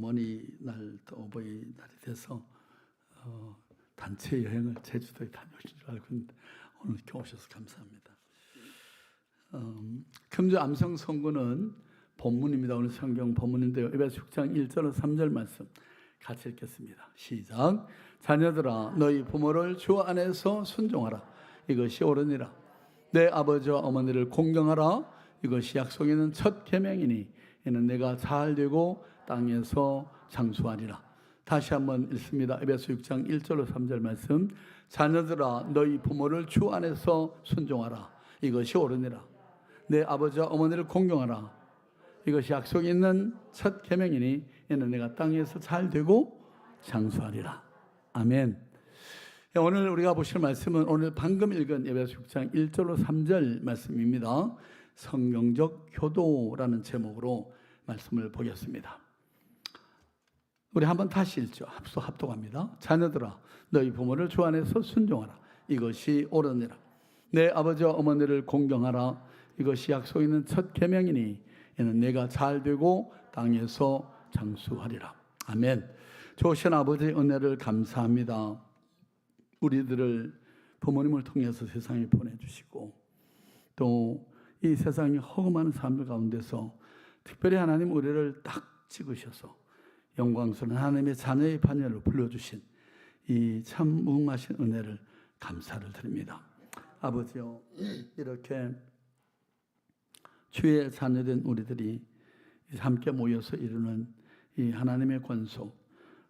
어머니 날 또 어버이 날이 돼서 단체 여행을 제주도에 다녀오신 줄 알고 있는데 오늘 이렇게 오셔서 감사합니다. 금주 암송 선구는 본문입니다. 오늘 성경 본문인데요. 에베소 6장 1절 3절 말씀 같이 읽겠습니다. 시작. 자녀들아 너희 부모를 주 안에서 순종하라. 이것이 옳으니라. 내 아버지와 어머니를 공경하라. 이것이 약속 있는 첫 계명이니 이는 내가 잘 되고 땅에서 장수하리라. 다시 한번 읽습니다. 에베소 6장 1절로 3절 말씀. 자녀들아 너희 부모를 주 안에서 순종하라. 이것이 옳으니라. 내 아버지와 어머니를 공경하라. 이것이 약속 있는 첫 계명이니 이는 내가 땅에서 잘 되고 장수하리라. 아멘. 오늘 우리가 보실 말씀은 오늘 방금 읽은 에베소 6장 1절로 3절 말씀입니다. 성경적 효도라는 제목으로 말씀을 보겠습니다. 우리 한번 다시 읽죠. 합독합니다. 자녀들아 너희 부모를 주 안에서 순종하라. 이것이 옳으니라. 내 아버지와 어머니를 공경하라. 이것이 약속 있는 첫 계명이니 이는 내가 잘 되고 땅에서 장수하리라. 아멘. 좋으신 아버지의 은혜를 감사합니다. 우리들을 부모님을 통해서 세상에 보내주시고 또 이 세상에 허금하는 사람들 가운데서 특별히 하나님 우리를 딱 찍으셔서 영광스러운 하나님의 자녀의 반열로 불러주신 이 참 무궁하신 은혜를 감사를 드립니다. 아버지요, 이렇게 주의 자녀된 우리들이 함께 모여서 이루는 이 하나님의 권속,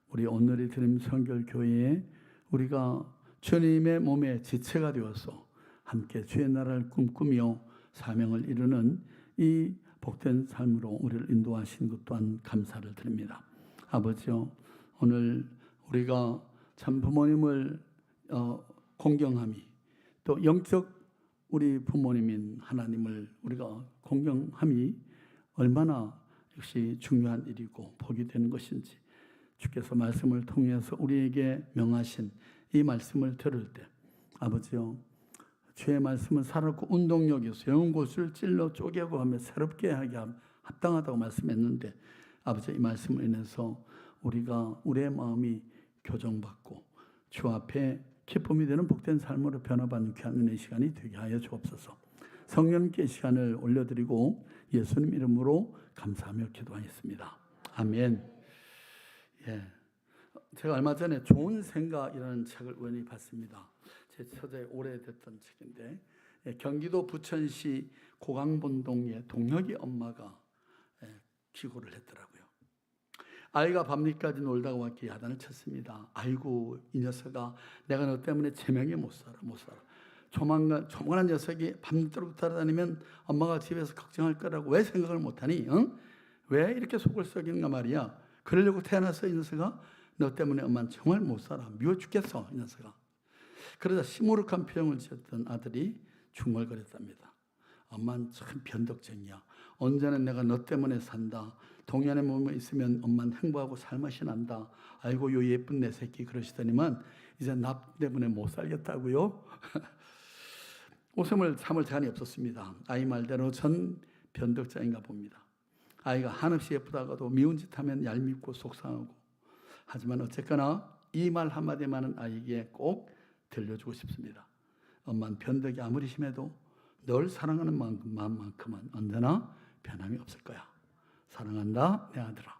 우리 오늘의 드림 성결교회에 우리가 주님의 몸의 지체가 되어서 함께 주의 나라를 꿈꾸며 사명을 이루는 이 복된 삶으로 우리를 인도하신 것 또한 감사를 드립니다. 아버지요, 오늘 우리가 참 부모님을 공경함이 또 영적 우리 부모님인 하나님을 우리가 공경함이 얼마나 역시 중요한 일이고 복이 되는 것인지 주께서 말씀을 통해서 우리에게 명하신 이 말씀을 들을 때 아버지요, 주의 말씀은 살았고 운동력이 있어 영혼 고수를 찔러 쪼개고 하며 새롭게 하게 합당하다고 말씀했는데 아버지 이 말씀을 인해서 우리가 우리의 마음이 교정받고 주 앞에 기쁨이 되는 복된 삶으로 변화받는 귀한 은혜의 시간이 되게 하여 주옵소서. 성령님께 시간을 올려드리고 예수님 이름으로 감사하며 기도하겠습니다. 아멘. 예, 제가 얼마 전에 좋은 생각이라는 책을 우연히 봤습니다. 제 처자에 오래됐던 책인데 경기도 부천시 고강본동의 동혁이 엄마가 기고를 했더라고요. 아이가 밤늦게까지 놀다가 왔기에 야단을 쳤습니다. 아이고 이 녀석아, 내가 너 때문에 제명에 못 살아. 조만간 녀석이 밤늦도록 따라다니면 엄마가 집에서 걱정할 거라고 왜 생각을 못하니? 응? 왜 이렇게 속을 썩이는가 말이야. 그러려고 태어나서 이 녀석아, 너 때문에 엄마는 정말 못 살아. 미워 죽겠어 이 녀석아. 그러자 시무룩한 표정을 지었던 아들이 중얼거렸답니다. 엄마는 참 변덕쟁이야. 언제나 내가 너 때문에 산다. 동현의 몸에 있으면 엄마는 행복하고 살맛이 난다. 아이고 요 예쁜 내 새끼 그러시더니만 이제 나 때문에 못 살겠다고요. 웃음을 참을 시간이 없었습니다. 아이 말대로 전 변덕자인가 봅니다. 아이가 한없이 예쁘다가도 미운 짓 하면 얄밉고 속상하고 하지만 어쨌거나 이 말 한마디만은 아이에게 꼭 들려주고 싶습니다. 엄마는 변덕이 아무리 심해도 널 사랑하는 마음만큼은 언제나 변함이 없을 거야. 사랑한다 내 아들아.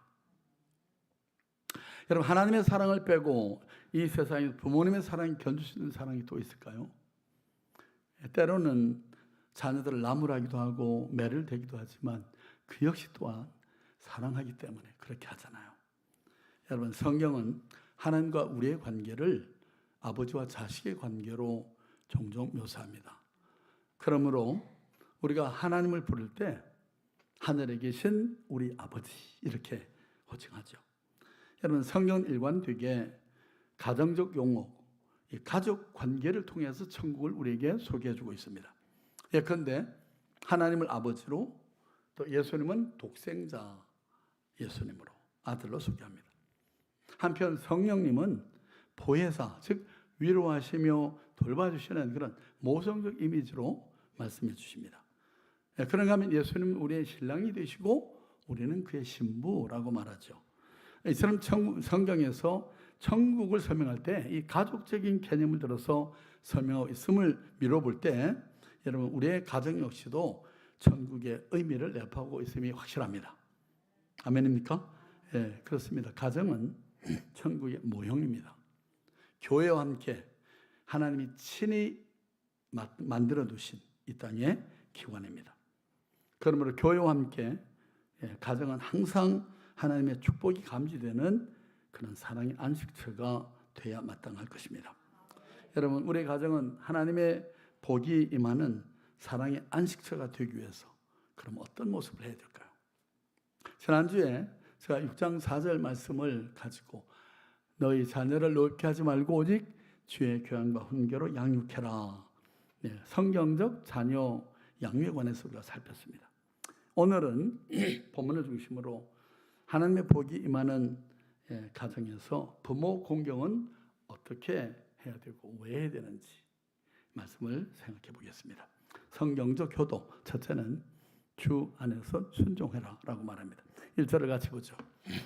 여러분, 하나님의 사랑을 빼고 이 세상에 부모님의 사랑이 견줄 수 있는 사랑이 또 있을까요? 때로는 자녀들을 나무라기도 하고 매를 대기도 하지만 그 역시 또한 사랑하기 때문에 그렇게 하잖아요. 여러분, 성경은 하나님과 우리의 관계를 아버지와 자식의 관계로 종종 묘사합니다. 그러므로 우리가 하나님을 부를 때 하늘에 계신 우리 아버지 이렇게 호칭하죠. 여러분, 성경 일관되게 가정적 용어, 이 가족 관계를 통해서 천국을 우리에게 소개해주고 있습니다. 예컨대 하나님을 아버지로 또 예수님은 독생자 예수님으로 아들로 소개합니다. 한편 성령님은 보혜사, 즉 위로하시며 돌봐주시는 그런 모성적 이미지로 말씀해 주십니다. 그런가 하면 예수님은 우리의 신랑이 되시고 우리는 그의 신부라고 말하죠. 이처럼 성경에서 천국을 설명할 때 이 가족적인 개념을 들어서 설명하고 있음을 미뤄볼 때 여러분 우리의 가정 역시도 천국의 의미를 내포하고 있음이 확실합니다. 아멘입니까? 예, 그렇습니다. 가정은 천국의 모형입니다. 교회와 함께 하나님이 친히 만들어 두신 이 땅의 기관입니다. 그러므로 교회와 함께 가정은 항상 하나님의 축복이 감지되는 그런 사랑의 안식처가 돼야 마땅할 것입니다. 여러분 우리 가정은 하나님의 복이 임하는 사랑의 안식처가 되기 위해서 그럼 어떤 모습을 해야 될까요? 지난주에 제가 6장 4절 말씀을 가지고 너희 자녀를 노엽게 하지 말고 오직 주의 교양과 훈계로 양육해라. 성경적 자녀 양육에 관해서 우리가 살폈습니다. 오늘은 본문을 중심으로 하나님의 복이 임하는 가정에서 부모 공경은 어떻게 해야 되고 왜 해야 되는지 말씀을 생각해 보겠습니다. 성경적 효도 첫째는 주 안에서 순종해라 라고 말합니다. 1절을 같이 보죠.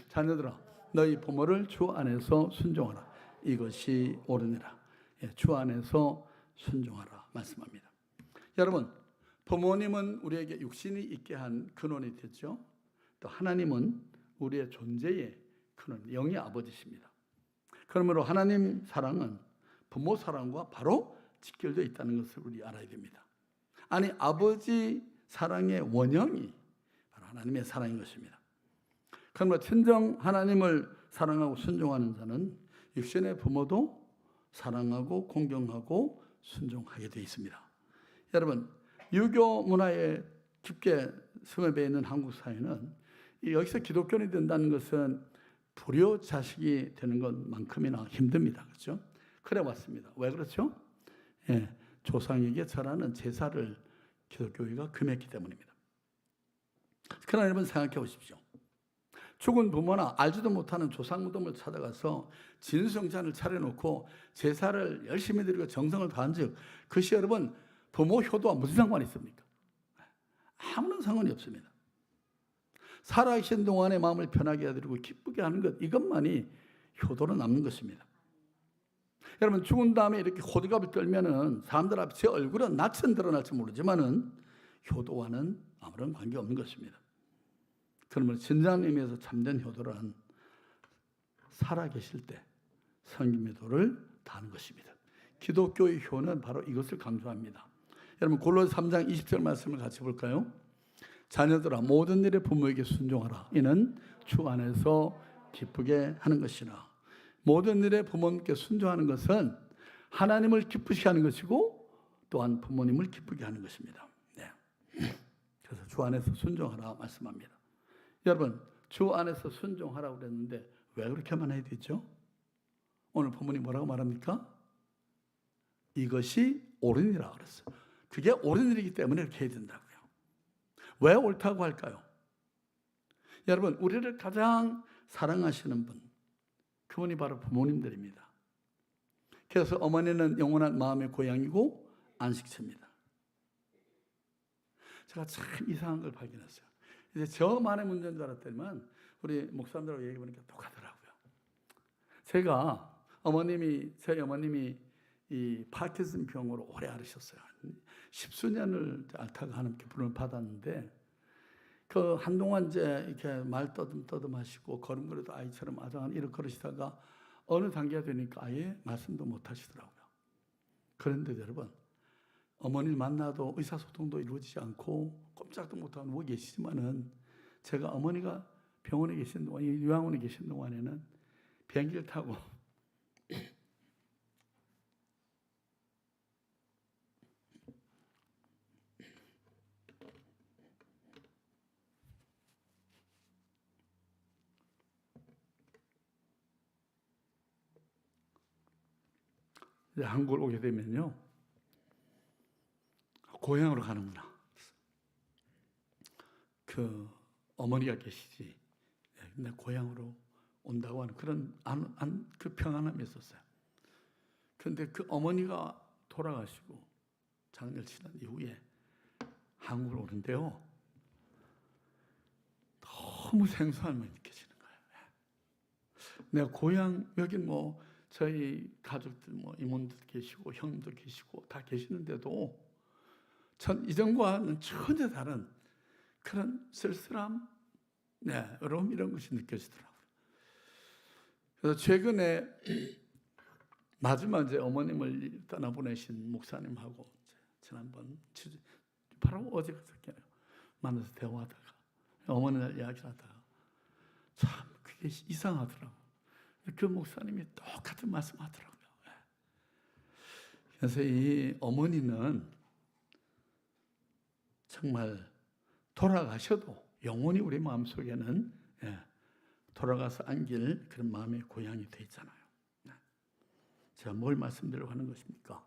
자녀들아 너희 부모를 주 안에서 순종하라. 이것이 옳으니라. 주 안에서 순종하라 말씀합니다. 여러분 부모님은 우리에게 육신이 있게 한 근원이 됐죠. 또 하나님은 우리의 존재의 근원, 영의 아버지십니다. 그러므로 하나님 사랑은 부모 사랑과 바로 직결되어 있다는 것을 우리 알아야 됩니다. 아니 아버지 사랑의 원형이 바로 하나님의 사랑인 것입니다. 그러므로 친정 하나님을 사랑하고 순종하는 자는 육신의 부모도 사랑하고 공경하고 순종하게 되어 있습니다. 여러분 유교 문화에 깊게 스며 있는 한국 사회는 여기서 기독교인이 된다는 것은 불효 자식이 되는 것만큼이나 힘듭니다. 그렇죠? 그래 왔습니다. 왜 그렇죠? 조상에게 절하는 제사를 기독교회가 금했기 때문입니다. 그러나 여러분 생각해 보십시오. 죽은 부모나 알지도 못하는 조상 무덤을 찾아가서 진수성찬을 차려놓고 제사를 열심히 드리고 정성을 다한 즉 그것이 여러분 부모 효도와 무슨 상관이 있습니까? 아무런 상관이 없습니다. 살아계신 동안에 마음을 편하게 해드리고 기쁘게 하는 것 이것만이 효도로 남는 것입니다. 여러분 죽은 다음에 이렇게 호들갑을 떨면은 사람들 앞에 제 얼굴은 낯은 드러날지 모르지만은 효도와는 아무런 관계없는 것입니다. 그러면 진정한 의미에서 참된 효도란 살아계실 때 성김의 도를 다하는 것입니다. 기독교의 효는 바로 이것을 강조합니다. 여러분 골로새 3장 20절 말씀을 같이 볼까요? 자녀들아 모든 일에 부모에게 순종하라. 이는 주 안에서 기쁘게 하는 것이라. 모든 일에 부모님께 순종하는 것은 하나님을 기쁘시게 하는 것이고 또한 부모님을 기쁘게 하는 것입니다. 그래서 주 안에서 순종하라 말씀합니다. 여러분 주 안에서 순종하라고 그랬는데 왜 그렇게만 해야 되죠? 오늘 본문이 뭐라고 말합니까? 이것이 옳으니라 그랬어요. 그게 옳은 일이기 때문에 이렇게 해야 된다고요. 왜 옳다고 할까요? 여러분 우리를 가장 사랑하시는 분 그분이 바로 부모님들입니다. 그래서 어머니는 영원한 마음의 고향이고 안식처입니다. 제가 참 이상한 걸 발견했어요. 이제 저만의 문제인 줄 알았더니만 우리 목사님들하고 얘기해보니까 똑같더라고요. 제가 저희 어머님이 이 파킨슨 병으로 오래 앓으셨어요. 10수년을 앓다가 하나님께 부름을 받았는데 그 한동안 이제 이렇게 말 떠듬 하시고 걸음걸이도 아이처럼 아장한 이렇게 걸으시다가 어느 단계가 되니까 아예 말씀도 못 하시더라고요. 그런데 여러분 어머니를 만나도 의사소통도 이루어지지 않고 꼼짝도 못하고 누워 계시지만은 제가 어머니가 병원에 계신 동안, 요양원에 계신 동안에는 비행기를 타고 이제 한국을 오게 되면요 고향으로 가는구나. 그 어머니가 계시지 내 고향으로 온다고 하는 그런 그 평안함이 있었어요. 그런데 그 어머니가 돌아가시고 장례를 치른 이후에 한국을 오는데요 너무 생소함이 느껴지는 거예요. 내 고향 여기 뭐 저희 가족들 뭐 이모들 계시고 형도 계시고 다 계시는데도 전 이전과는 전혀 다른 그런 쓸쓸함, 어려움 이런 것이 느껴지더라고요. 그래서 최근에 마지막 이제 어머님을 떠나보내신 목사님하고 지난번 바로 어제 그저께 만나서 대화하다가 어머니를 이야기하다가 참 그게 이상하더라고요. 그 목사님이 똑같은 말씀하더라고요. 그래서 이 어머니는 정말 돌아가셔도 영원히 우리 마음속에는 돌아가서 안길 그런 마음의 고향이 돼 있잖아요. 제가 뭘 말씀드리려고 하는 것입니까?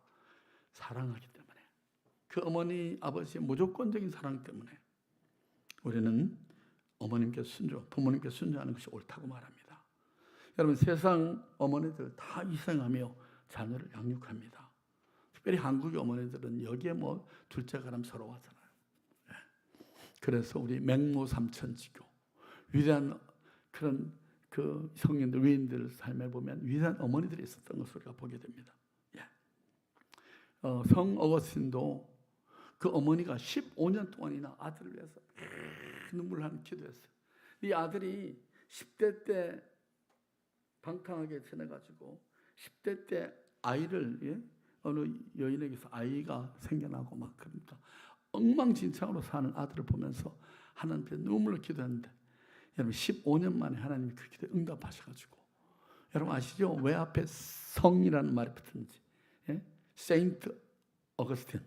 사랑하기 때문에, 그 어머니 아버지의 무조건적인 사랑 때문에 우리는 어머님께 순종, 부모님께 순종하는 것이 옳다고 말합니다. 여러분, 세상 어머니들 다 희생하며 자녀를 양육합니다. 특별히 한국의 어머니들은 여기에 뭐 둘째가 라면 서러워하잖아요. 그래서 우리 맹모 삼천지교 위대한 그런 그 성인들, 위인들 삶에 보면 위대한 어머니들이 있었던 것을 우리가 보게 됩니다. 성 어거스틴도 그 어머니가 15년 동안이나 아들을 위해서 눈물 흘리며 기도했어요. 이 아들이 10대 때 방탕하게 지내가지고 10대 때 아이를 어느 여인에게서 아이가 생겨나고 막 그러니까 엉망진창으로 사는 아들을 보면서 하나님께 눈물로 기도했는데, 여러분 15년 만에 하나님이 그 기도에 응답하셔가지고, 여러분 아시죠? 왜 앞에 성이라는 말이 붙은지. 세인트 어거스틴.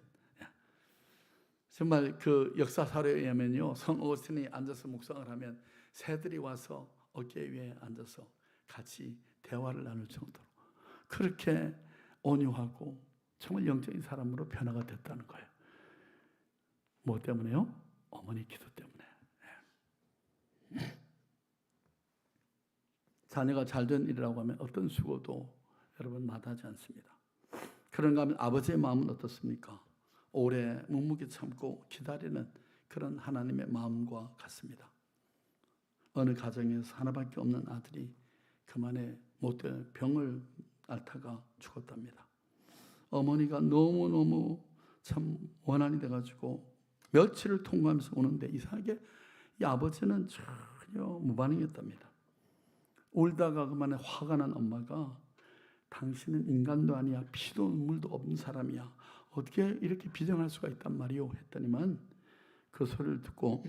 정말 그 역사사료에 의하면요, 성 어거스틴이 앉아서 묵상을 하면 새들이 와서 어깨 위에 앉아서 같이 대화를 나눌 정도로 그렇게 온유하고 정말 영적인 사람으로 변화가 됐다는 거예요. 뭐 때문에요? 어머니 기도 때문에. 자녀가 잘된 일이라고 하면 어떤 수고도 여러분 마다하지 않습니다. 그런가 하면 아버지의 마음은 어떻습니까? 오래 묵묵히 참고 기다리는 그런 하나님의 마음과 같습니다. 어느 가정에서 하나밖에 없는 아들이 그만에 못된 병을 앓다가 죽었답니다. 어머니가 너무너무 참 원한이 돼가지고 며칠을 통과하면서 오는데 이상하게 이 아버지는 전혀 무반응이었답니다. 울다가 그만에 화가 난 엄마가 당신은 인간도 아니야, 피도 눈물도 없는 사람이야, 어떻게 이렇게 비정할 수가 있단 말이오 했더니만 그 소리를 듣고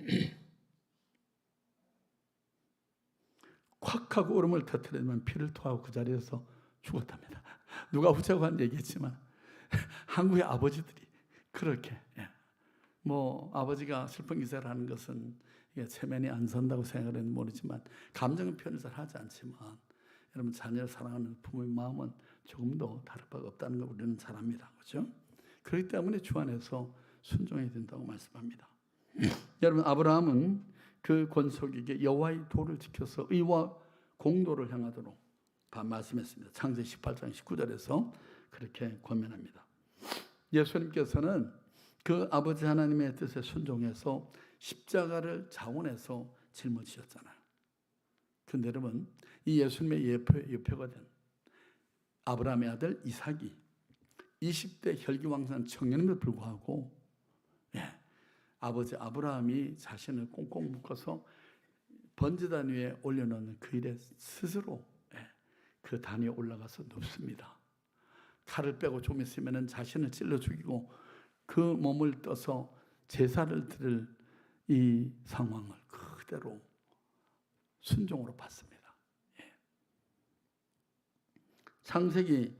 콱 하고 울음을 터뜨리면 피를 토하고 그 자리에서 죽었답니다. 누가 후자고 한 얘기했지만 한국의 아버지들이 그렇게 뭐 아버지가 슬픈 기사를 하는 것은 체면이 안 선다고 생각을 했는지 모르지만 감정은 표현을 잘 하지 않지만 여러분 자녀를 사랑하는 부모의 마음은 조금도 다를 바가 없다는 걸 우리는 잘 압니다. 그렇죠? 그렇기 때문에 주 안에서 순종해야 된다고 말씀합니다. 여러분 아브라함은 그 권속에게 여호와의 도를 지켜서 의와 공도를 향하도록 말씀했습니다. 창세기 18장 19절에서 그렇게 권면합니다. 예수님께서는 그 아버지 하나님의 뜻에 순종해서 십자가를 자원해서 짊어지셨잖아요. 그런데 여러분 이 예수님의 예표가 된 아브라함의 아들 이삭이 20대 혈기왕성한 청년임에도 불구하고 아버지 아브라함이 자신을 꽁꽁 묶어서 번제단 위에 올려놓는 그 일에 스스로 그 단위에 올라가서 눕습니다. 칼을 빼고 좀 있으면 자신을 찔러 죽이고 그 몸을 떠서 제사를 드릴 이 상황을 그대로 순종으로 받습니다. 창세기,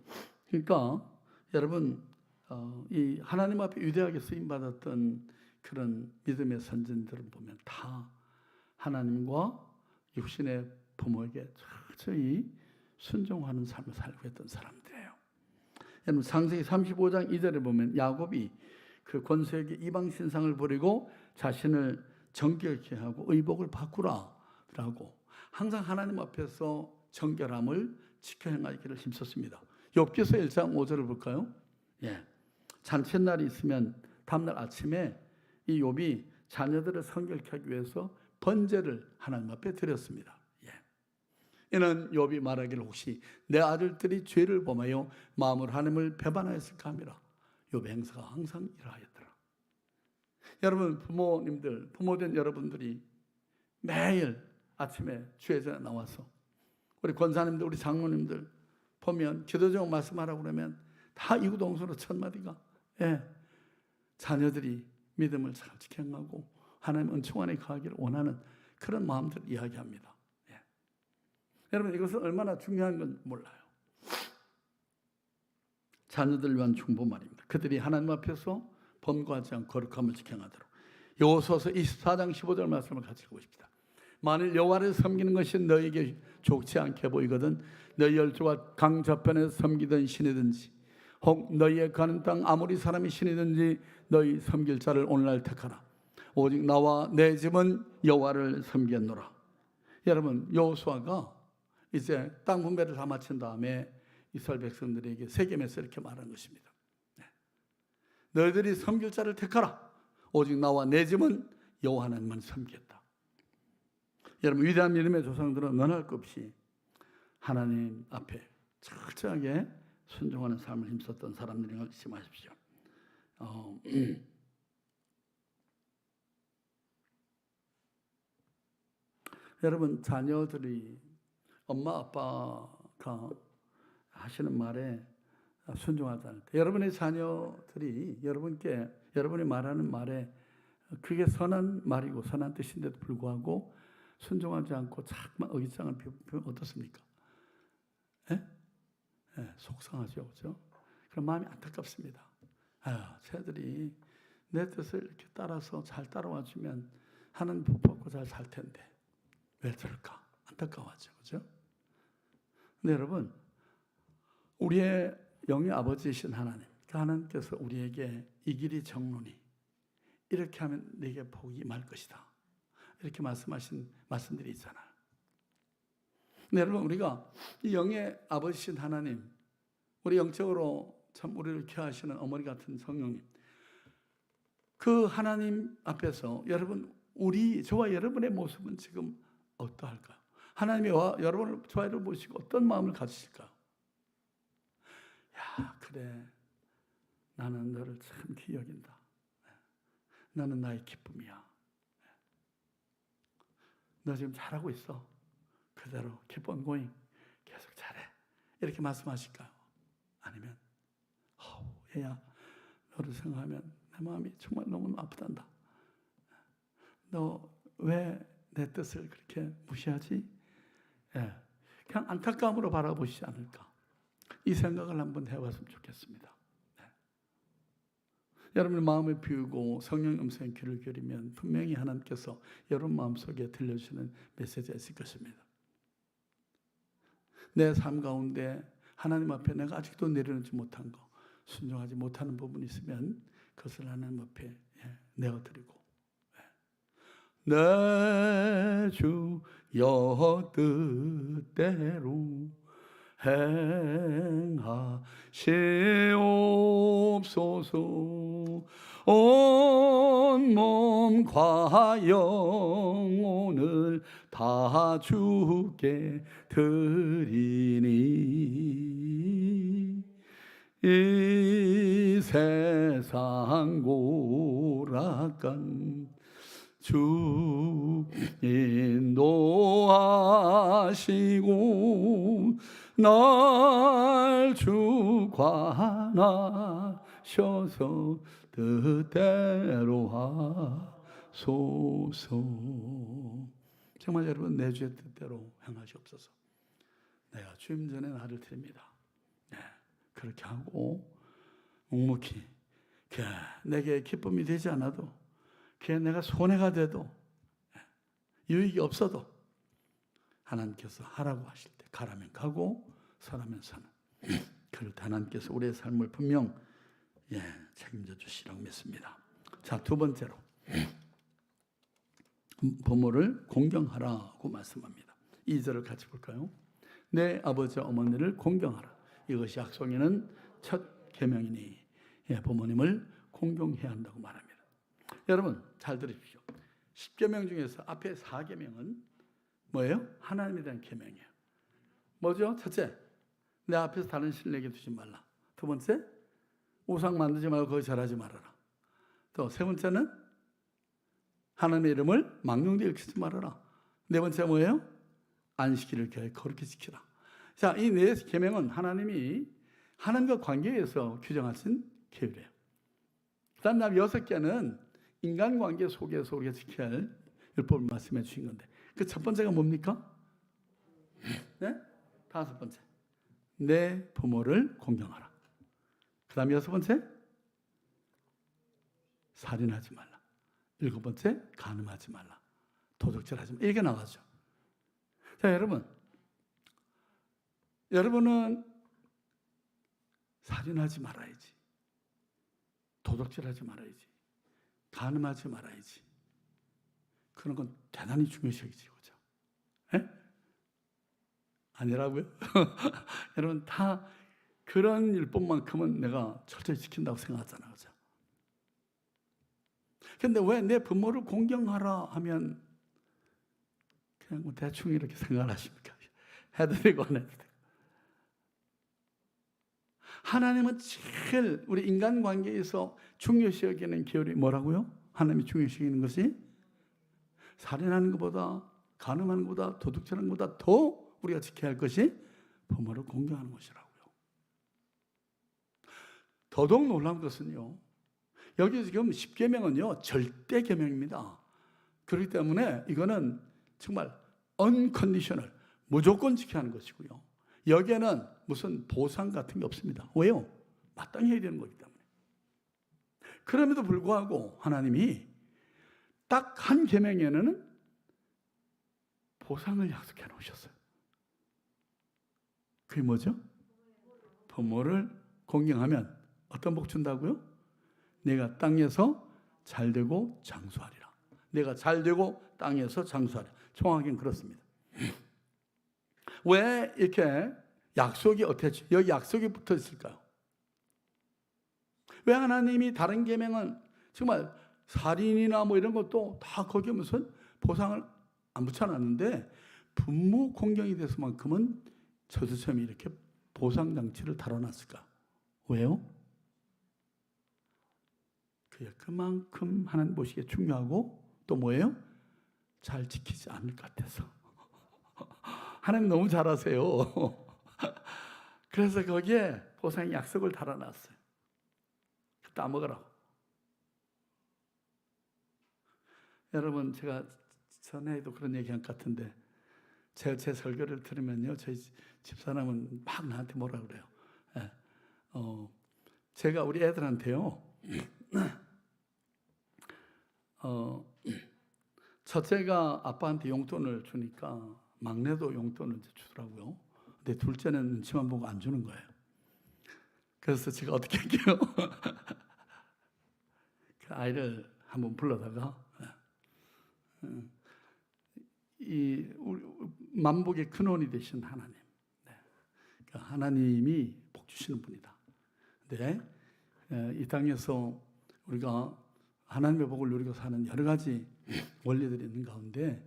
그러니까 여러분 이 하나님 앞에 위대하게 쓰임받았던 그런 믿음의 선진들을 보면 다 하나님과 육신의 부모에게 철저히 순종하는 삶을 살고 있던 사람들이에요. 여러분 창세기 35장 2절에 보면 야곱이 그 권세에게 이방 신상을 버리고 자신을 정결케 하고 의복을 바꾸라라고 항상 하나님 앞에서 정결함을 지켜 행하기를 힘썼습니다. 욥기서 1장 5절을 볼까요? 잔칫날이 있으면 다음날 아침에 이 욥이 자녀들을 성결케 하기 위해서 번제를 하나님 앞에 드렸습니다. 이는 욥이 말하기를 혹시 내 아들들이 죄를 범하여 마음으로 하나님을 배반하였을까 하미라. 욥의 행사가 항상 이러하였더라. 여러분, 부모님들, 부모된 여러분들이 매일 아침에 주의 전에 나와서 우리 권사님들, 우리 장로님들 보면 기도 제목 말씀하라고 그러면 다 이구동성으로 첫 마디가 자녀들이 믿음을 잘 지켜가고 하나님 은총 안에 가기를 원하는 그런 마음들을 이야기합니다. 여러분, 이것은 얼마나 중요한 건 몰라요. 자녀들을 위한 중보 말입니다. 그들이 하나님 앞에서 범과하지 않고 거룩함을 지켜가도록. 여호수아서 24장 15절 말씀을 같이 읽어보십시다. 만일 여호와를 섬기는 것이 너에게 좋지 않게 보이거든 너희 열조와 강 저편에서 섬기던 신이든지 혹 너희의 가는 땅 아무리 사람이 신이든지 너희 섬길 자를 오늘날 택하라. 오직 나와 내 집은 여호와를 섬겼노라. 여러분, 여호수아가 이제 땅 분배를 다 마친 다음에 이스라엘 백성들에게 세겜에서 이렇게 말한 것입니다. 너희들이 섬길 자를 택하라. 오직 나와 내 집은 여호와 하나님만 섬기겠다. 여러분, 위대한 믿음의 조상들은 너나 할 것 없이 하나님 앞에 철저하게 순종하는 삶을 힘썼던 사람들인 걸 잊지 마십시오. 여러분, 자녀들이 엄마 아빠가 하시는 말에 순종하지 않을 때 여러분의 자녀들이 여러분이 말하는 말에 그게 선한 말이고 선한 뜻인데도 불구하고 순종하지 않고 자꾸만 어깃장을 피우면 어떻습니까? 속상하죠, 그렇죠? 그런 마음이 안타깝습니다. 쟤들이 내 뜻을 이렇게 따라서 잘 따라와 주면 하나님 복 받고 잘 살 텐데 왜 저럴까? 안타까워하죠, 그렇죠? 근데 여러분, 우리의 영의 아버지이신 하나님, 그 하나님께서 우리에게 이 길이 정론이 이렇게 하면 네게 복이 임할 것이다. 이렇게 말씀하신 말씀들이 있잖아요. 근데 여러분, 우리가 이 영의 아버지신 하나님, 우리 영적으로 참 우리를 케어하시는 어머니 같은 성령님, 그 하나님 앞에서 여러분, 저와 여러분의 모습은 지금 어떠할까요? 하나님이 저와 여러분을 보시고 어떤 마음을 가지실까요? 그래, 나는 너를 참 귀히 여긴다. 너는 나의 기쁨이야. 너 지금 잘하고 있어. 그대로 keep on going. 계속 잘해. 이렇게 말씀하실까요? 아니면 얘야, 너를 생각하면 내 마음이 정말 너무 아프단다. 너 왜 내 뜻을 그렇게 무시하지? 그냥 안타까움으로 바라보시지 않을까? 이 생각을 한번 해봤으면 좋겠습니다. 여러분의 마음을 비우고 성령의 음성에 귀를 기울이면 분명히 하나님께서 여러분 마음속에 들려주시는 메시지가 있을 것입니다. 내 삶 가운데 하나님 앞에 내가 아직도 내려놓지 못한 거, 순종하지 못하는 부분이 있으면 그것을 하나님 앞에 내어드리고, 내 주여 뜻대로 행하시옵소서. 온 몸과 영혼을 다 주께 드리니 이 세상 고락간 주 인도하시고 날 주관하셔서 뜻대로 하소서. 정말 여러분, 내 주의 뜻대로 행하시옵소서. 내가 주님 전에 나를 드립니다. 그렇게 하고 묵묵히 내게 기쁨이 되지 않아도 내가 손해가 돼도 유익이 없어도 하나님께서 하라고 하실 때 가라면 가고 서라면 서는 그럴 때 하나님께서 우리의 삶을 분명 책임져 주시라고 믿습니다. 자, 두 번째로 부모를 공경하라고 말씀합니다. 2절을 같이 볼까요? 내 아버지와 어머니를 공경하라. 이것이 약속에는 첫 계명이니 부모님을 공경해야 한다고 말합니다. 여러분, 잘 들으십시오. 10계명 중에서 앞에 4계명은 뭐예요? 하나님에 대한 계명이에요. 뭐죠? 첫째, 내 앞에서 다른 신을 내게 두지 말라. 두 번째, 우상 만들지 말고 거기 절하지 말아라. 또 세 번째는 하나님의 이름을 망령되이 일컫지 말아라. 네 번째 뭐예요? 안식일을 거룩히 지키라. 자, 이 네 계명은 하나님이 하나님과 관계에서 규정하신 계율이에요. 그다음 여섯 개는 인간관계 속에서 우리가 지켜야 할 율법을 말씀해 주신 건데, 그 첫 번째가 뭡니까? 네? 다섯 번째, 내 부모를 공경하라. 그 다음 여섯 번째, 살인하지 말라. 일곱 번째, 간음하지 말라. 도둑질하지 말라. 이게 나가죠. 자, 여러분은 살인하지 말아야지, 도둑질하지 말아야지, 간음하지 말아야지. 그런 건 대단히 중요시 여기지, 그죠? 예? 아니라고요? 여러분, 다 그런 율법만큼은 내가 철저히 지킨다고 생각하잖아요, 그죠? 근데 왜 내 부모를 공경하라 하면 그냥 뭐 대충 이렇게 생각을 하십니까? 해도 되고 안 해도 되고. 하나님은 제일 우리 인간관계에서 중요시 여기는 계율이 뭐라고요? 하나님이 중요시 여기는 것이 살인하는 것보다, 간음하는 것보다, 도둑질하는 것보다 더 우리가 지켜야 할 것이 부모를 공경하는 것이라고요. 더더욱 놀라운 것은요, 여기 지금 10계명은요 절대 계명입니다. 그렇기 때문에 이거는 정말 unconditional, 무조건 지켜야 하는 것이고요. 여기에는 무슨 보상 같은 게 없습니다. 왜요? 마땅히 해야 되는 거기 때문에. 그럼에도 불구하고 하나님이 딱 한 계명에는 보상을 약속해 놓으셨어요. 그게 뭐죠? 부모를 공경하면 어떤 복 준다고요? 내가 땅에서 잘되고 장수하리라. 내가 잘되고 땅에서 장수하리라. 정확하게는 그렇습니다. 왜 이렇게 약속이 어떻게 여기 약속이 붙어 있을까요? 왜 하나님이 다른 계명은 정말 살인이나 뭐 이런 것도 다 거기에 무슨 보상을 안 붙여놨는데 부모 공경에 대해서만큼은 저주처럼 이렇게 보상 장치를 달아놨을까? 왜요? 그게 그만큼 하나님 보시기에 중요하고 또 뭐예요? 잘 지키지 않을 것 같아서. 하나님 너무 잘하세요. 그래서 거기에 보상 약속을 달아놨어요. 따먹으라고. 여러분, 제가 전에도 그런 얘기한 것 같은데 제 설교를 들으면요, 저희 집사람은 막 나한테 뭐라 그래요. 예. 제가 우리 애들한테요, 첫째가 아빠한테 용돈을 주니까 막내도 용돈을 주더라고요. 근데 둘째는 눈치만 보고 안 주는 거예요. 그래서 제가 어떻게 할게요? 그 아이를 한번 불러다가 이 만복의 근원이 되신 하나님, 그러니까 하나님이 복 주시는 분이다. 근데 이 땅에서 우리가 하나님의 복을 누리고 사는 여러 가지 원리들이 있는 가운데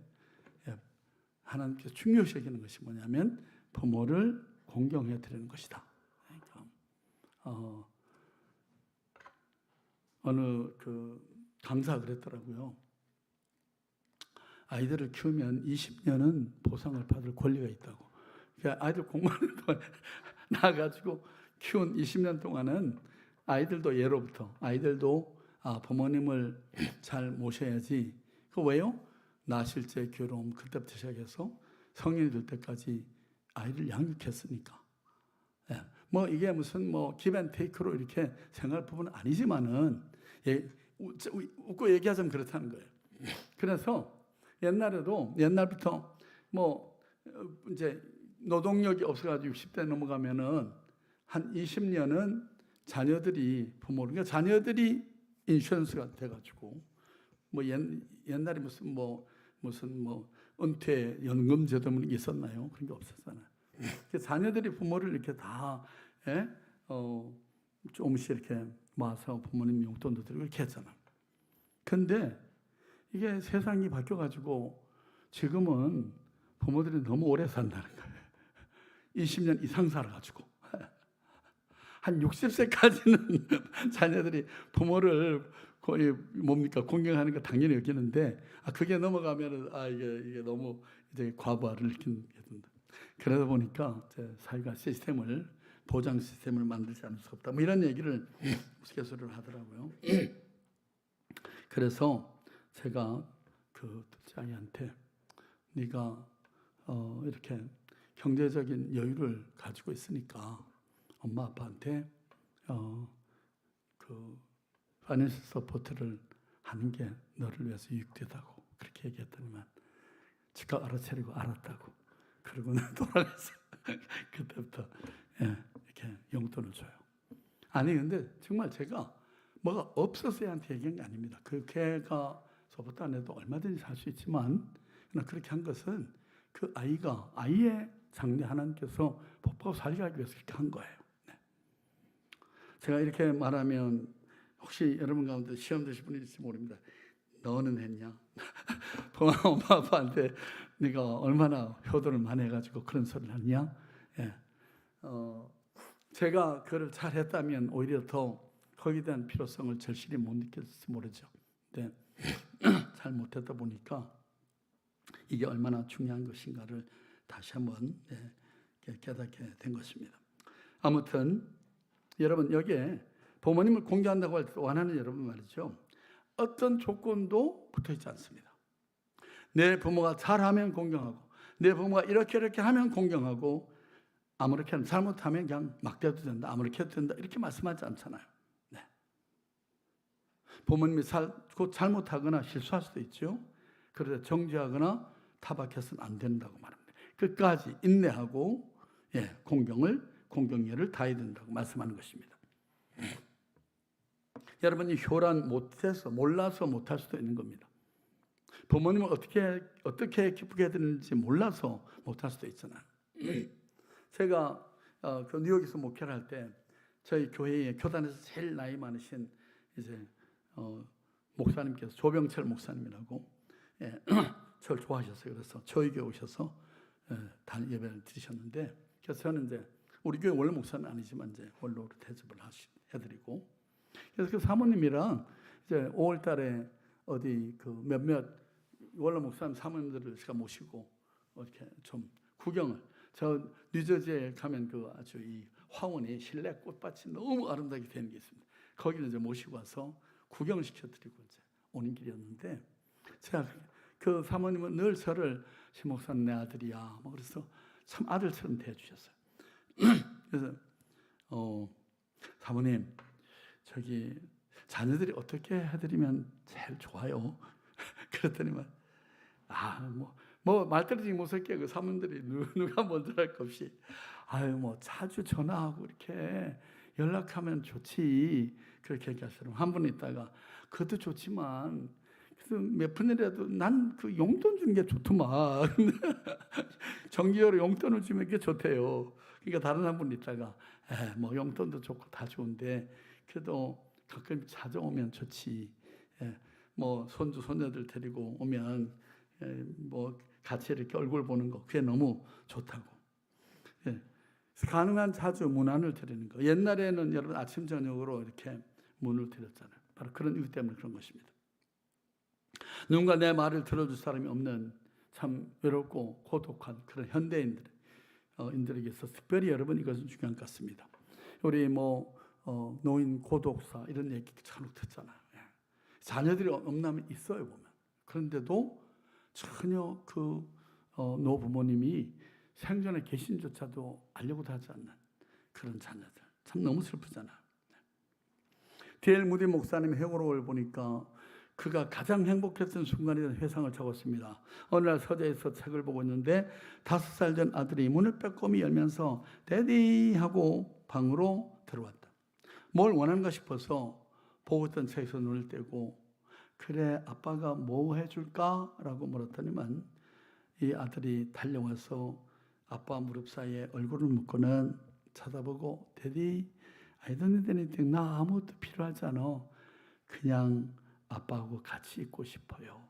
하나님께서 중요시 여기는 것이 뭐냐면 부모를 공경해 드리는 것이다. 그러니까 어느 그 강사가 그랬더라고요. 아이들을 키우면 20년은 보상을 받을 권리가 있다고. 그러니까 아이들 공부하는 동안 나가지고 키운 20년 동안은 아이들도 예로부터 아이들도 부모님을 잘 모셔야지. 그 왜요? 나 실제 결혼 그때부터 시작해서 성인이 될 때까지 아이를 양육했으니까. 예. 뭐 이게 무슨 뭐 기브앤테이크로 이렇게 생각할 부분은 아니지만은 웃고 얘기하자면 그렇다는 거예요. 그래서 옛날부터 뭐 이제 노동력이 없어가지고 60대 넘어가면은 한 20년은 자녀들이 부모를, 그러니까 자녀들이 인슈런스가 돼가지고 뭐 옛날에 무슨 은퇴 연금 제도 뭐 있었나요? 그런 게 없었잖아요. 자녀들이 부모를 이렇게 다 조금씩 이렇게 모아서 부모님 용돈도 드리고 이렇게 했잖아요. 근데 이게 세상이 바뀌어가지고 지금은 부모들이 너무 오래 산다는 거예요. 20년 이상 살아가지고 한 60세까지는 자녀들이 부모를 거의 뭡니까 공경하는 거 당연히 여기는데 그게 넘어가면은 이게 너무 이제 과부하를 느끼는 게 된다. 그러다 보니까 사회가 시스템을 보장 시스템을 만들지 않을 수 없다. 뭐 이런 얘기를 우스갯소리를 하더라고요. 그래서 제가 그 둘째 아이한테 네가 이렇게 경제적인 여유를 가지고 있으니까 엄마 아빠한테 그 파이낸셜 서포트를 하는 게 너를 위해서 유익되다고 그렇게 얘기했더니만 즉각 알아차리고 알았다고 그러고는 돌아가서 그때부터 이렇게 용돈을 줘요. 아니 근데 정말 제가 뭐가 없어서 얘한테 얘기한 게 아닙니다. 그 걔가 서포트 안 해도 얼마든지 살 수 있지만 그렇게 한 것은 그 아이의 장래 하나님께서 복하고 살게 하기 위해서 이렇게 한 거예요. 제가 이렇게 말하면 혹시 여러분 가운데 시험 드실 분이 있을지 모릅니다. 너는 했냐? 엄마 아빠한테 네가 얼마나 효도를 많이 해가지고 그런 소리를 하냐? 제가 그걸 잘 했다면 오히려 더 거기에 대한 필요성을 절실히 못 느꼈을지 모르죠. 근데 잘 못했다 보니까 이게 얼마나 중요한 것인가를 다시 한번 깨닫게 된 것입니다. 아무튼 여러분 여기에 부모님을 공경한다고 할 때 원하는 여러분 말이죠. 어떤 조건도 붙어있지 않습니다. 내 부모가 잘하면 공경하고 내 부모가 이렇게 하면 공경하고 아무렇게 잘못하면 그냥 막대도 된다. 아무렇게 해도 된다. 이렇게 말씀하지 않잖아요. 부모님이 곧 잘못하거나 실수할 수도 있죠. 그러다 정죄하거나 타박해서는 안 된다고 말합니다. 끝까지 인내하고 공경예를 다해야 된다고 말씀하는 것입니다. 여러분이 효란 못해서 몰라서 못할 수도 있는 겁니다. 부모님을 어떻게 기쁘게 해드리는지 몰라서 못할 수도 있잖아요. 제가 그 뉴욕에서 목회를 할 때 저희 교회에 교단에서 제일 나이 많으신 이제 목사님께서 조병철 목사님이라고 저를 좋아하셨어요. 그래서 저희 교회 오셔서 예배를 드리셨는데 그래서 저는 이제 우리 교회 원래 목사는 아니지만 이제 원로로 대접을 해드리고 그래서 그 사모님이랑 이제 5월달에 어디 그 몇몇 원로 목사님 사모님들을 제가 모시고 이렇게 좀 구경을 저 뉴저지에 가면 그 아주 이 화원이 실내 꽃밭이 너무 아름다게 되는 게 있습니다. 거기를 이제 모시고 와서 구경을 시켜드리고 이제 오는 길이었는데 제가 그 사모님은 늘 저를 시 목사님 내 아들이야. 뭐 그래서 참 아들처럼 대해주셨어요. 그래서 사모님 저기 자녀들이 어떻게 해드리면 제일 좋아요? 그랬더니만 뭐 말떨어지기 무섭게 그 사모님들이 누가 먼저 할 것 없이 뭐 자주 전화하고 이렇게 연락하면 좋지 그렇게 얘기하시더라고요. 한 분 있다가 그것도 좋지만 몇 푼이라도 난 그 용돈 주는 게 좋더만 정기적으로 용돈을 주면 그게 좋대요. 그러니까 다른 한 분 있다가 뭐 용돈도 좋고 다 좋은데 그래도 가끔 찾아오면 좋지. 뭐 손주 손녀들 데리고 오면 뭐 같이 이렇게 얼굴 보는 거 그게 너무 좋다고. 가능한 자주 문안을 드리는 거. 옛날에는 여러분 아침 저녁으로 이렇게 문을 드렸잖아요. 바로 그런 이유 때문에 그런 것입니다. 누군가 내 말을 들어줄 사람이 없는 참 외롭고 고독한 그런 현대인들에게서 특별히 여러분 이것은 중요한 것 같습니다. 우리 노인 고독사 이런 얘기 참 듣잖아요. 자녀들이 없나면 있어요 보면. 그런데도 전혀 그 노부모님이 생전에 계신조차도 알려고도 하지 않는 그런 자녀들 참 너무 슬프잖아요. D.L. 무디 목사님의 회고록을 보니까 그가 가장 행복했던 순간에 대한 회상을 적었습니다. 어느 날 서재에서 책을 보고 있는데 5살 된 아들이 문을 빼꼼히 열면서 데디 하고 방으로 들어왔다. 뭘 원하는가 싶어서 보고 있던 책에서 눈을 떼고 그래 아빠가 뭐 해줄까? 라고 물었더니만 이 아들이 달려와서 아빠 무릎 사이에 얼굴을 묻고는 쳐다보고 데디 I don't need anything. 나 아무것도 필요하지 않아. 그냥 아빠하고 같이 있고 싶어요.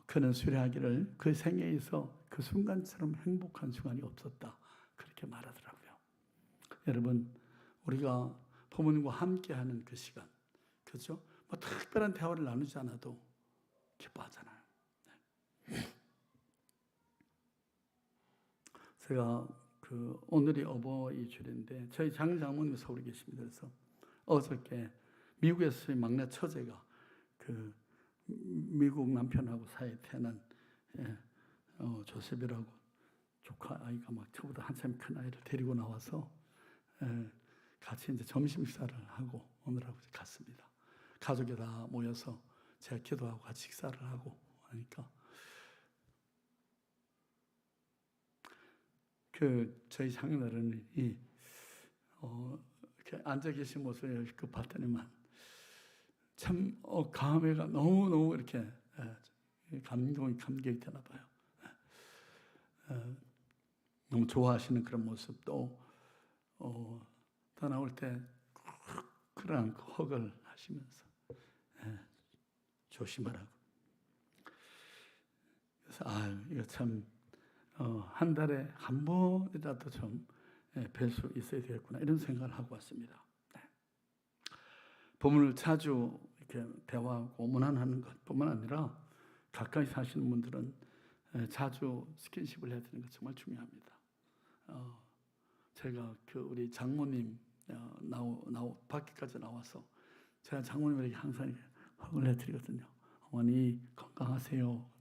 그는 수료하기를 그 생애에서 그 순간처럼 행복한 순간이 없었다. 그렇게 말하더라고요. 여러분, 우리가 부모님과 함께하는 그 시간, 그렇죠? 뭐 특별한 대화를 나누지 않아도 기뻐하잖아요. 제가 오늘이 어버이 주일인데 저희 장모님이 서울에 계십니다. 그래서 어저께 미국에서의 막내 처제가 미국 남편하고 사이에 태어난 조셉이라고 조카 아이가 막 저보다 한참 큰 아이를 데리고 나와서 같이 이제 점심 식사를 하고 오느라고 갔습니다. 가족이 다 모여서 제가 기도하고 같이 식사를 하고 하니까 저희 장인어른이 이렇게 앉아 계신 모습을 봤더니만 참 감회가 너무 이렇게 감격이 되나 봐요. 너무 좋아하시는 그런 모습도 떠나올 때 그런 허글 하시면서 조심하라고. 그래서 이거 참 한 달에 한 번이라도 좀 뵐 수 있어야 되겠구나 이런 생각을 하고 왔습니다. 부모를 자주 이렇게 대화하고 문안하는 것뿐만 아니라 가까이 사시는 분들은 자주 스킨십을 해야 되는 것 정말 중요합니다. 제가 우리 장모님 밖에까지 나와서 제가 장모님에게 항상 허글 해드리거든요. 어머니 건강하세요.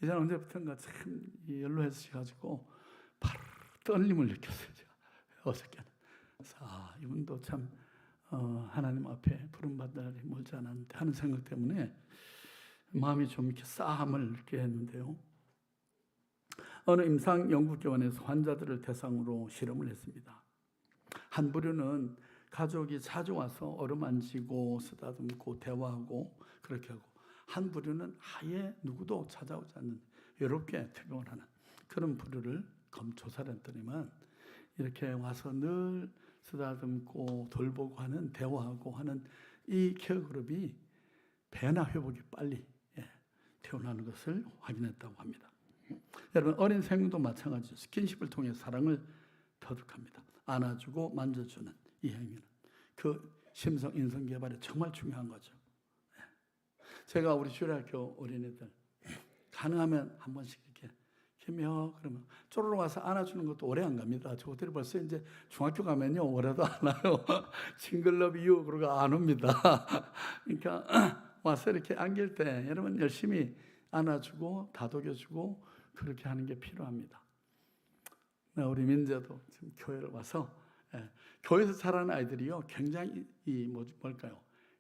이제 언제부턴가 참 연로해지셔가지고 바로 떨림을 느꼈어요. 제가 어저께는. 그래서 이분도 참 하나님 앞에 부름받을 날이 멀지 않았는데 하는 생각 때문에 마음이 좀 이렇게 싸함을 느끼게 했는데요. 어느 임상연구기관에서 환자들을 대상으로 실험을 했습니다. 한 부류는 가족이 자주 와서 어루만지고 쓰다듬고 대화하고 그렇게 하고, 한 부류는 아예 누구도 찾아오지 않는 외롭게 퇴근을 하는 그런 부류를 조사를 했더니만 이렇게 와서 늘 쓰다듬고 돌보고 하는, 대화하고 하는 이 케어 그룹이 배나 회복이 빨리 태어나는 것을 확인했다고 합니다. 여러분, 어린 생명도 마찬가지죠. 스킨십을 통해 사랑을 터득합니다. 안아주고 만져주는 이 행위는 그 심성 인성 개발에 정말 중요한 거죠. 제가 우리 주일학교 어린이들 가능하면 한 번씩 이렇게 김여 그러면 쪼르르 와서 안아주는 것도 오래 안 갑니다. 저들이 벌써 이제 중학교 가면요 오래도 안 와요. 싱글러브 유 그러고 안 옵니다. 그러니까 와서 이렇게 안길 때 여러분 열심히 안아주고 다독여주고 그렇게 하는 게 필요합니다. 우리 민재도 지금 교회를 와서 교회에서 자라는 아이들이요 굉장히 뭘까요?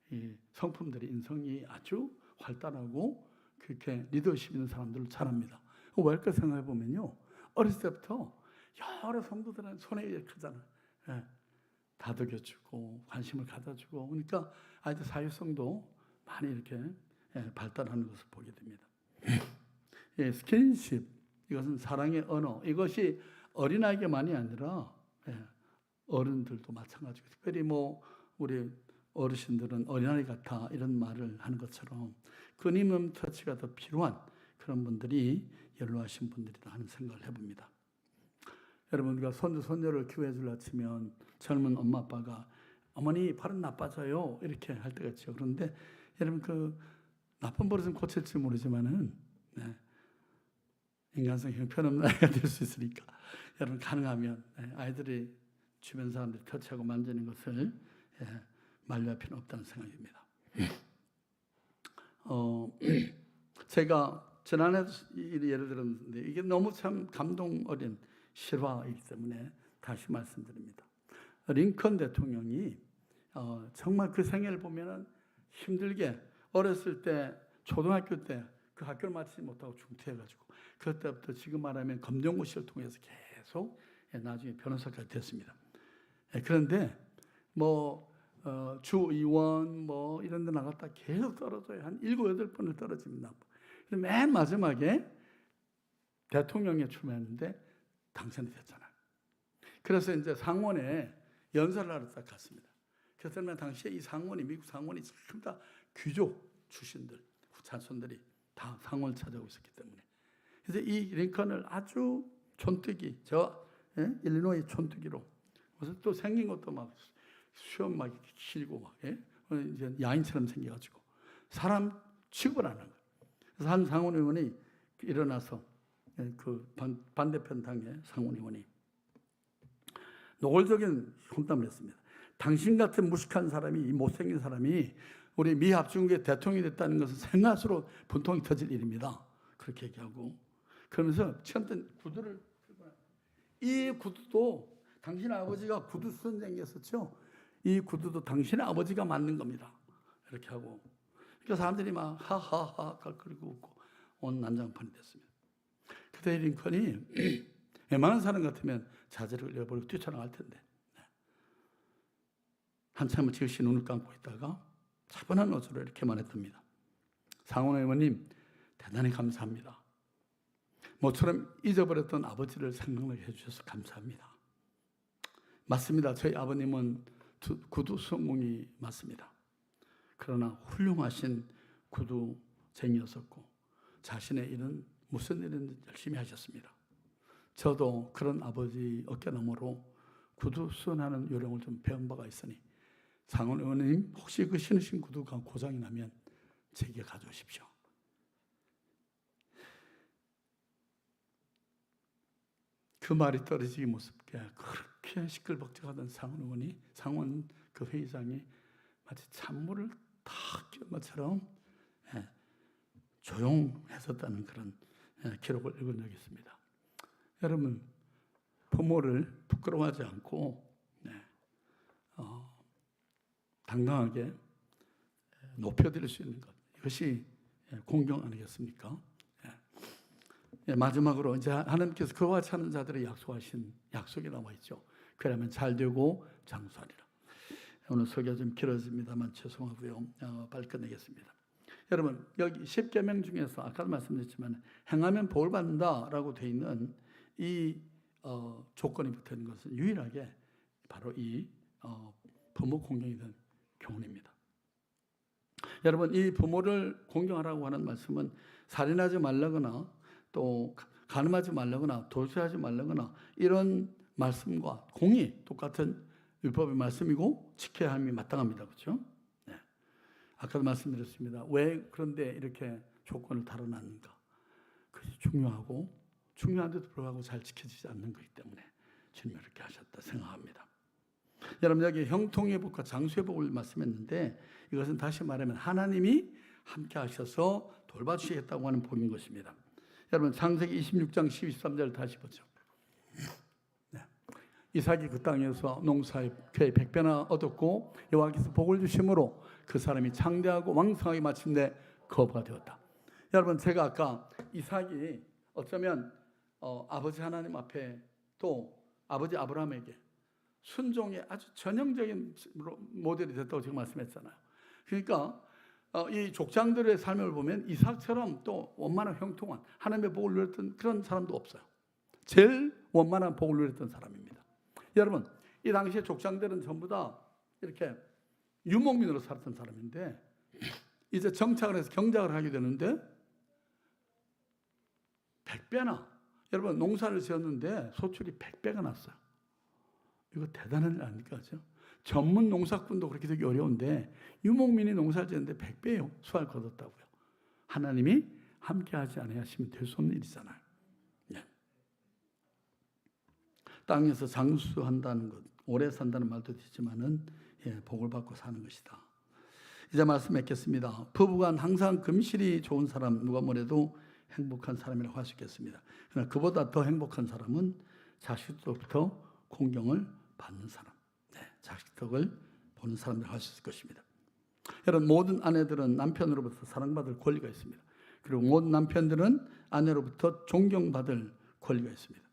이 성품들이 인성이 아주 활달하고 그렇게 리더십 있는 사람들을 자랍니다. 왜일까 생각해 보면요, 어렸을 때부터 여러 성도들은 손에 크잖아요. 다독여주고 관심을 가져주고, 그러니까 아이들 사회성도 많이 이렇게 발달하는 것을 보게 됩니다. 스킨십, 이것은 사랑의 언어. 이것이 어린아이에게만이 아니라 어른들도 마찬가지고, 특별히 우리 어르신들은 어린아이 같아 이런 말을 하는 것처럼 끊임없는 터치가 더 필요한 그런 분들이 연로하신 분들이다 하는 생각을 해봅니다. 여러분, 우리가 손주 손녀를 기호해 주려 치면 젊은 엄마 아빠가 어머니 발은 나빠져요 이렇게 할 때가 있죠. 그런데 여러분, 나쁜 버릇은 고칠지 모르지만은 인간성 형편없는 아이가 될 수 있으니까 여러분 가능하면 아이들이 주변 사람들이 터치하고 만지는 것을 말려할 필요는 없다는 생각입니다. 제가 지난해 예를 들었는데 이게 너무 참 감동 어린 실화이기 때문에 다시 말씀드립니다. 링컨 대통령이 정말 그 생애를 보면은 힘들게 어렸을 때 초등학교 때 그 학교를 마치지 못하고 중퇴해가지고 그때부터 지금 말하면 검정고시를 통해서 계속 나중에 변호사까지 됐습니다. 그런데 주의원 이런 데 나갔다 계속 떨어져요. 한 7, 8번을 떨어집니다. 맨 마지막에 대통령에 출마했는데 당선이 됐잖아요. 그래서 이제 상원에 연설을 하러 딱 갔습니다. 그래서 당시에 이 상원이, 미국 상원이 전부 다 귀족 출신들, 자손들이 다 상원을 찾아오고 있었기 때문에 그래서 이 링컨을 아주 촌뜨기, 일리노이 촌뜨기로, 그래서 또 생긴 것도 막 수염 막 길고 막, 이제 야인처럼 생겨가지고 사람 취급을 하는 거예요. 그래서 한 상원 의원이 일어나서 그 반대편 당의 상원 의원이 노골적인 혼담을 했습니다. 당신 같은 무식한 사람이, 이 못생긴 사람이 우리 미 합중국의 대통령이 됐다는 것은 생각으로 분통이 터질 일입니다. 그렇게 얘기하고, 그러면서 처음부터 구두를, 이 구두도 당신 아버지가 구두 수선생이었었죠. 이 구두도 당신의 아버지가 만든 겁니다. 이렇게 하고, 그러니까 사람들이 막 하하하 깔깔거리고 웃고 온 난장판이 됐습니다. 그때 링컨이 웬만한 사람 같으면 자제를 잃어버리고 뛰쳐나갈 텐데, 한참을 즉시 눈을 감고 있다가 차분한 어조로 이렇게 말했답니다. 상원 의원님, 대단히 감사합니다. 모처럼 잊어버렸던 아버지를 생각나게 해주셔서 감사합니다. 맞습니다. 저희 아버님은 구두 성공이 맞습니다. 그러나 훌륭하신 구두쟁이였었고 자신의 일은 무슨 일은 열심히 하셨습니다. 저도 그런 아버지 어깨너머로 구두 수선하는 요령을 좀 배운 바가 있으니 상원 의원님, 혹시 그 신으신 구두가 고장이 나면 제게 가져오십시오. 그 말이 떨어지기 무섭게 그렇게 시끌벅적하던 상원 그 회의장이 마치 찬물을 탁 끼운 것처럼 조용했었다는 그런 기록을 읽은 적이 있습니다. 여러분, 부모를 부끄러워하지 않고 당당하게 높여드릴 수 있는 것, 이것이 공경 아니겠습니까? 마지막으로 이제 하나님께서 그와 같이 하는 자들의 약속하신 약속이 나와 있죠. 그러면 잘 되고 장수하리라. 오늘 설교가 좀 길어집니다만 죄송하고요. 빨리 끝내겠습니다. 여러분, 여기 10계명 중에서 아까도 말씀드렸지만 행하면 복을 받는다라고 되어 있는 이 조건이 붙어 있는 것은 유일하게 바로 이 부모 공경이 된 교훈입니다. 여러분, 이 부모를 공경하라고 하는 말씀은 살인하지 말라거나 또 간음하지 말라거나 도주하지 말라거나 이런 말씀과 공이 똑같은 율법의 말씀이고 지켜야 함이 마땅합니다. 그렇죠? 네. 아까도 말씀드렸습니다. 왜 그런데 이렇게 조건을 달아놨는가? 그것이 중요한데도 불구하고 잘 지켜지지 않는 것이기 때문에 주님이 이렇게 하셨다 생각합니다. 여러분, 여기 형통의 복과 장수의 복을 말씀했는데 이것은 다시 말하면 하나님이 함께 하셔서 돌봐주시겠다고 하는 복인 것입니다. 여러분, 창세기 26장 12-13절 다시 보죠. 이삭이 그 땅에서 농사에 그의 100배나 얻었고 여호와께서 복을 주심으로 그 사람이 창대하고 왕성하게 마침내 거부가 되었다. 여러분, 제가 아까 이삭이 어쩌면 아버지 하나님 앞에 또 아버지 아브라함에게 순종의 아주 전형적인 모델이 됐다고 지금 말씀했잖아요. 그러니까 이 족장들의 삶을 보면 이삭처럼 또 원만한 형통한 하나님의 복을 누렸던 그런 사람도 없어요. 제일 원만한 복을 누렸던 사람입니다. 여러분, 이 당시에 족장들은 전부 다 이렇게 유목민으로 살았던 사람인데 이제 정착을 해서 경작을 하게 되는데 100배나, 여러분 농사를 지었는데 소출이 100배가 났어요. 이거 대단한 일 아닙니까? 그렇죠? 전문 농사꾼도 그렇게 되기 어려운데 유목민이 농사를 지었는데 100배의 수확을 거뒀다고요. 하나님이 함께하지 않으시면 될 수 없는 일이잖아요. 네. 땅에서 장수한다는 것, 오래 산다는 말도 되지만은 복을 받고 사는 것이다. 이제 말씀 맺겠습니다. 부부간 항상 금실이 좋은 사람, 누가 뭐래도 행복한 사람이라고 할 수 있겠습니다. 그러나 그보다 더 행복한 사람은 자식들로부터 공경을 받는 사람, 자식 덕을 보는 사람이라고 할 수 있을 것입니다. 여러분, 모든 아내들은 남편으로부터 사랑받을 권리가 있습니다. 그리고 모든 남편들은 아내로부터 존경받을 권리가 있습니다.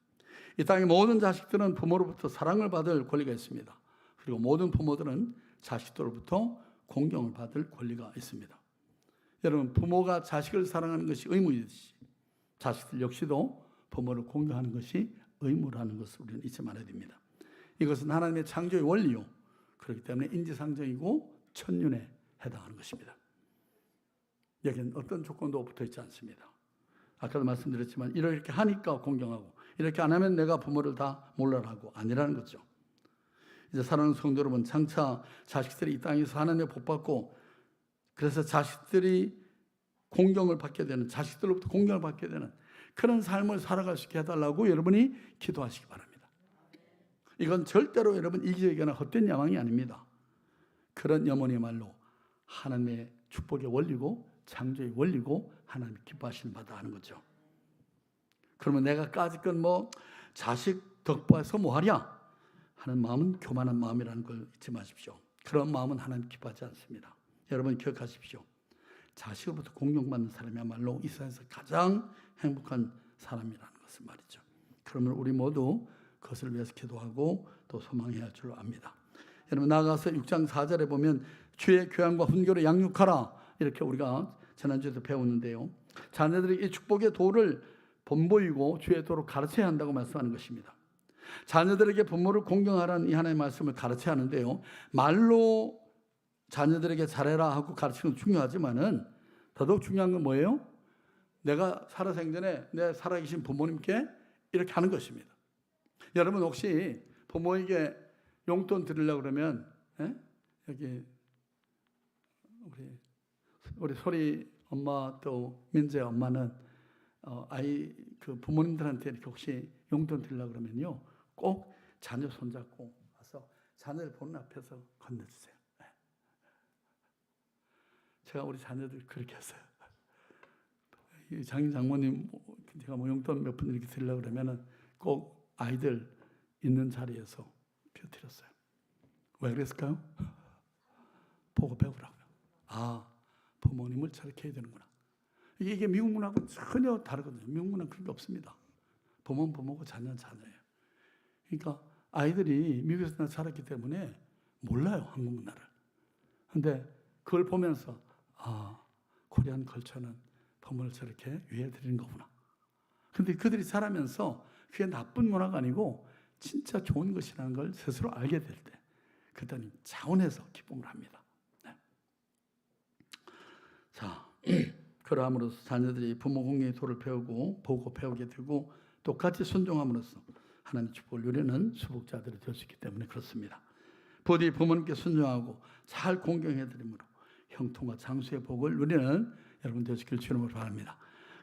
이 땅의 모든 자식들은 부모로부터 사랑을 받을 권리가 있습니다. 그리고 모든 부모들은 자식들로부터 공경을 받을 권리가 있습니다. 여러분, 부모가 자식을 사랑하는 것이 의무이듯이 자식들 역시도 부모를 공경하는 것이 의무라는 것을 우리는 잊지 말아야 됩니다. 이것은 하나님의 창조의 원리요, 그렇기 때문에 인지상정이고 천륜에 해당하는 것입니다. 여기는 어떤 조건도 붙어 있지 않습니다. 아까도 말씀드렸지만 이렇게 하니까 공경하고 이렇게 안 하면 내가 부모를 다 몰라라고 아니라는 거죠. 이제 사랑하는 성도 여러분, 장차 자식들이 이 땅에서 하나님의 복 받고 그래서 자식들이 공경을 받게 되는, 자식들로부터 공경을 받게 되는 그런 삶을 살아갈 수 있게 해달라고 여러분이 기도하시기 바랍니다. 이건 절대로 여러분 이기적이거나 헛된 야망이 아닙니다. 그런 염원이야말로 하나님의 축복의 원리고 창조의 원리고 하나님 기뻐하시는 바다 하는 거죠. 그러면 내가 까짓 건 자식 덕보해서 뭐하랴 하는 마음은 교만한 마음이라는 걸 잊지 마십시오. 그런 마음은 하나님 기뻐하지 않습니다. 여러분 기억하십시오. 자식으로부터 공경받는 사람이야말로 이 세상에서 가장 행복한 사람이라는 것을 말이죠. 그러면 우리 모두 그것을 위해서 기도하고 또 소망해야 할 줄 압니다. 여러분 나아가서 6장 4절에 보면 주의 교양과 훈교를 양육하라 이렇게 우리가 지난주에도 배웠는데요. 자녀들이 이 축복의 도를 본보이고 주의 도로 가르쳐야 한다고 말씀하는 것입니다. 자녀들에게 부모를 공경하라는 이 하나님의 말씀을 가르쳐야 하는데요. 말로 자녀들에게 잘해라 하고 가르치는 건 중요하지만은 더더욱 중요한 건 뭐예요? 내가 살아생전에 내 살아계신 부모님께 이렇게 하는 것입니다. 여러분 혹시 부모에게 용돈 드리려고 그러면 여기 우리 소리 엄마 또 민재 엄마는 아이 그 부모님들한테 이렇게 혹시 용돈 드리려고 그러면요 꼭 자녀 손잡고 와서 자녀를 보는 앞에서 건네주세요. 제가 우리 자녀들 그렇게 했어요. 장인 장모님 제가 용돈 몇 푼 이렇게 드리려고 그러면은 꼭 아이들 있는 자리에서 펴드렸어요. 왜 그랬을까요? 보고 배우라고요. 아, 부모님을 저렇게 해야 되는구나. 이게 미국 문화하고 전혀 다르거든요. 미국 문화는 그런 게 없습니다. 부모는 부모고 자녀는 자녀예요. 그러니까 아이들이 미국에서 자랐기 때문에 몰라요, 한국 문화를. 근데 그걸 보면서 코리안 컬처는 부모를 저렇게 위해드리는 거구나. 근데 그들이 자라면서 그게 나쁜 문화가 아니고 진짜 좋은 것이라는 걸 스스로 알게 될 때 그때는 자원해서 기쁨을 합니다. 네. 자, 그러함으로써 자녀들이 부모 공경의 도를 배우고 보고 배우게 되고 똑같이 순종함으로써 하나님의 축복을 누리는 수복자들이 될 수 있기 때문에 그렇습니다. 부디 부모님께 순종하고 잘 공경해드림으로 형통과 장수의 복을 누리는 여러분 되시길 주님으로 바랍니다.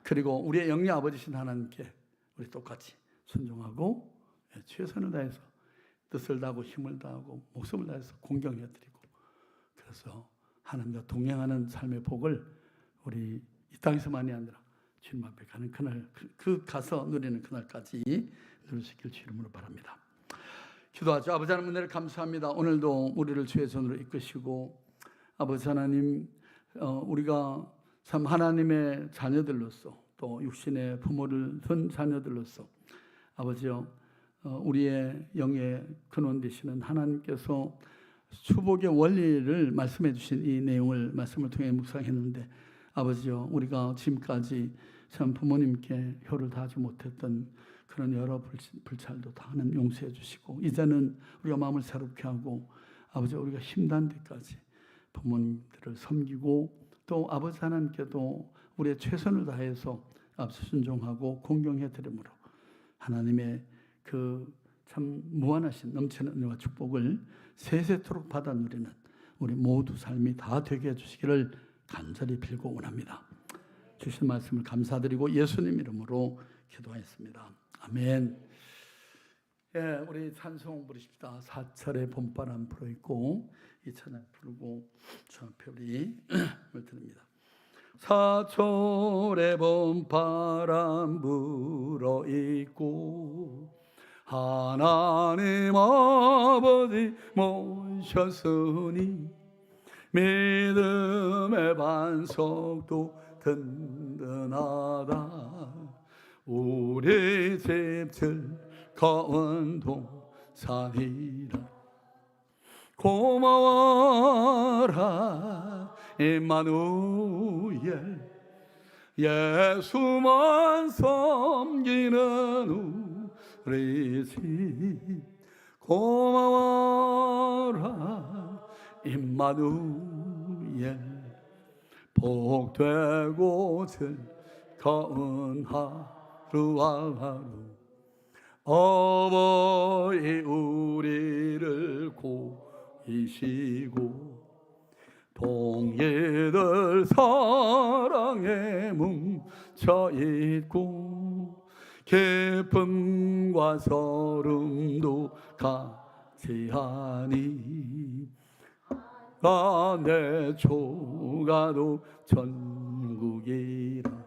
그리고 우리의 영리 아버지신 하나님께 우리 똑같이 순종하고 최선을 다해서 뜻을 다하고 힘을 다하고 목숨을 다해서 공경해드리고 그래서 하나님과 동행하는 삶의 복을 우리 이 땅에서만이 아니라 주님 앞에 가는 그날 그 가서 누리는 그날까지 누릴 수 있길 주님으로 바랍니다. 기도하죠. 아버지 하나님 은혜를 감사합니다. 오늘도 우리를 주의 손으로 이끄시고 아버지 하나님 우리가 참 하나님의 자녀들로서 또 육신의 부모를 둔 자녀들로서 아버지여 우리의 영의 근원 되시는 하나님께서 축복의 원리를 말씀해 주신 이 내용을 말씀을 통해 묵상했는데 아버지여 우리가 지금까지 참 부모님께 효를 다하지 못했던 그런 여러 불찰도 다 하는 용서해 주시고 이제는 우리가 마음을 새롭게 하고 아버지 우리가 힘단 데까지 부모님들을 섬기고 또 아버지 하나님께도 우리의 최선을 다해서 앞서 순종하고 공경해 드림으로 하나님의 그 참 무한하신 넘치는 은혜와 축복을 세세토록 받아 누리는 우리 모두 삶이 다 되게 해주시기를 간절히 빌고 원합니다. 주신 말씀을 감사드리고 예수님 이름으로 기도하였습니다. 아멘. 예, 우리 찬송 부르십시다. 사철의 봄바람 불어있고 이 찬양 부르고 주 앞에 우리 드립니다. 사철의 봄바람 불어있고 하나님 아버지 모셨으니 믿음의 반석도 든든하다. 우리 집 즐거운 동산이라 고마워라 임마누엘 예수만 섬기는 우리 집 고마워라 임마누엘 복되고 즐거운 즐거운 하루하루 어머니 우리를 고이시고 동이들 사랑에 뭉쳐있고 기쁨과 서름도 같이하니 내 조가도 천국이라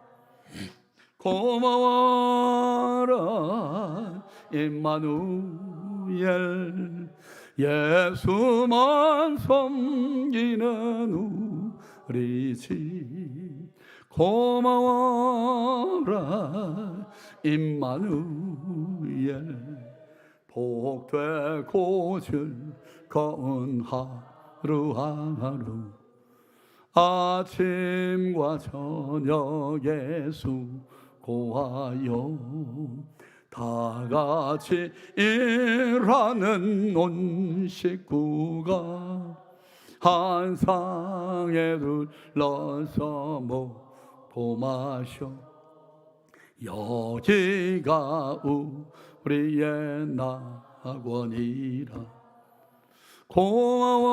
고마워라 임마누엘 예수만 섬기는 우리 집 고마워라 임마누엘 복되고 즐거운 하루하루 아침과 저녁에 수고하여 다 같이 일하는 온 식구가 한 상에 둘러서 먹고 마셔 여기가 우리의 낙원이라 고마워라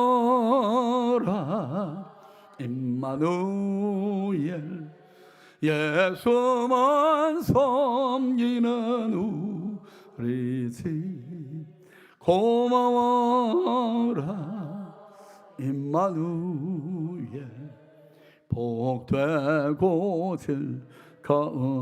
임마누엘 예수만 섬기는 우리 집 고마워라 임마누엘 복되고 즐거운